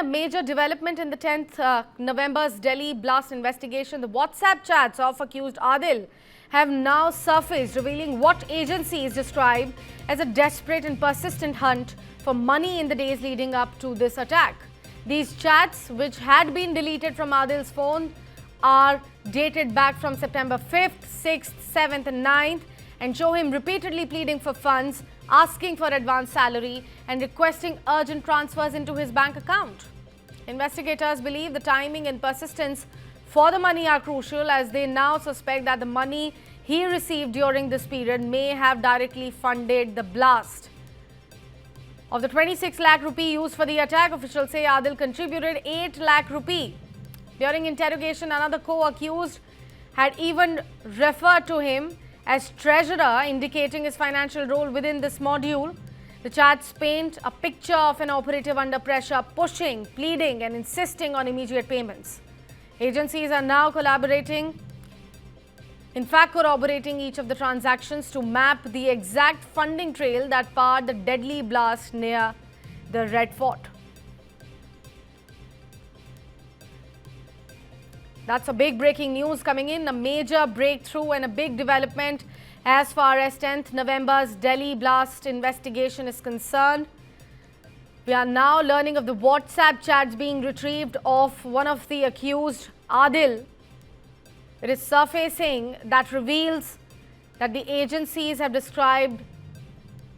A major development in the 10th November's Delhi blast investigation. The WhatsApp chats of accused Adil have now surfaced, revealing what agencies describe as a desperate and persistent hunt for money in the days leading up to this attack. These chats, which had been deleted from Adil's phone, are dated back from September 5th, 6th, 7th and 9th and show him repeatedly pleading for funds, asking for advance salary and requesting urgent transfers into his bank account. Investigators believe the timing and persistence for the money are crucial, as they now suspect that the money he received during this period may have directly funded the blast. Of the 26 lakh rupee used for the attack, officials say Adil contributed 8 lakh rupee. During interrogation, another co-accused had even referred to him as treasurer, indicating his financial role within this module. The chats paint a picture of an operative under pressure, pushing, pleading and insisting on immediate payments. Agencies are now corroborating each of the transactions to map the exact funding trail that powered the deadly blast near the Red Fort. That's a big breaking news coming in, a major breakthrough and a big development as far as 10th November's Delhi blast investigation is concerned. We are now learning of the WhatsApp chats being retrieved of one of the accused, Adil. It is surfacing that reveals that the agencies have described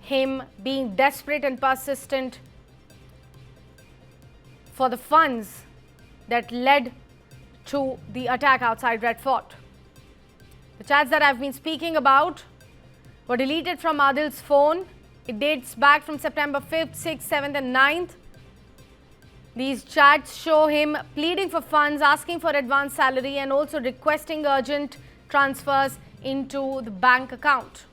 him being desperate and persistent for the funds that led to the attack outside Red Fort. The chats that I've been speaking about were deleted from Adil's phone. It dates back from September 5th, 6th, 7th and 9th. These chats show him pleading for funds, asking for advance salary and also requesting urgent transfers into the bank account.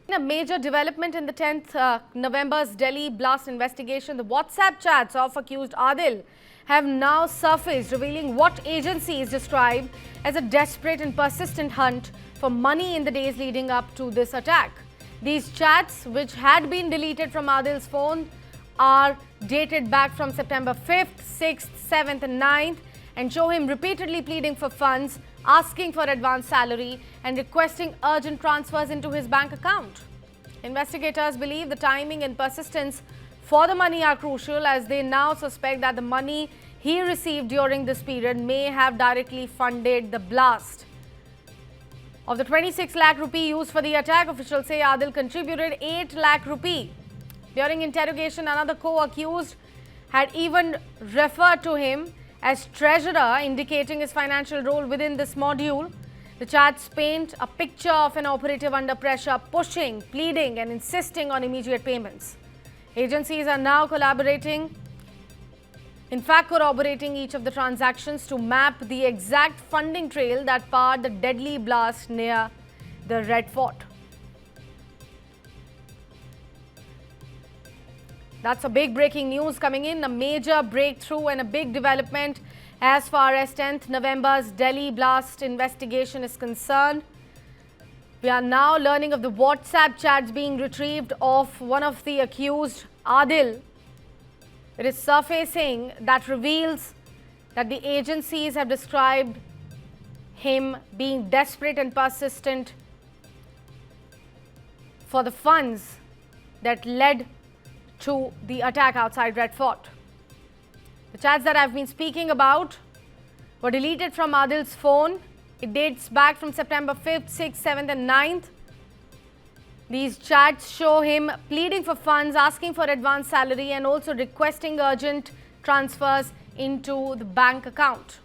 In a major development in the 10th November's Delhi blast investigation, the WhatsApp chats of accused Adil have now surfaced, revealing what agencies describe as a desperate and persistent hunt for money in the days leading up to this attack. These chats, which had been deleted from Adil's phone, are dated back from September 5th, 6th, 7th and 9th and show him repeatedly pleading for funds, asking for advance salary and requesting urgent transfers into his bank account. Investigators believe the timing and persistence for the money are crucial, as they now suspect that the money he received during this period may have directly funded the blast. Of the 26 lakh rupee used for the attack, officials say Adil contributed 8 lakh rupee. During interrogation, another co-accused had even referred to him as treasurer, indicating his financial role within this module. The chats paint a picture of an operative under pressure, pushing, pleading and insisting on immediate payments. Agencies are now corroborating each of the transactions to map the exact funding trail that powered the deadly blast near the Red Fort. That's a big breaking news coming in, a major breakthrough and a big development as far as 10th November's Delhi blast investigation is concerned. We are now learning of the WhatsApp chats being retrieved of one of the accused, Adil. It is surfacing that reveals that the agencies have described him being desperate and persistent for the funds that led to the attack outside Red Fort. The chats that I've been speaking about were deleted from Adil's phone. It dates back from September 5th, 6th, 7th and 9th. These chats show him pleading for funds, asking for advance salary and also requesting urgent transfers into the bank account.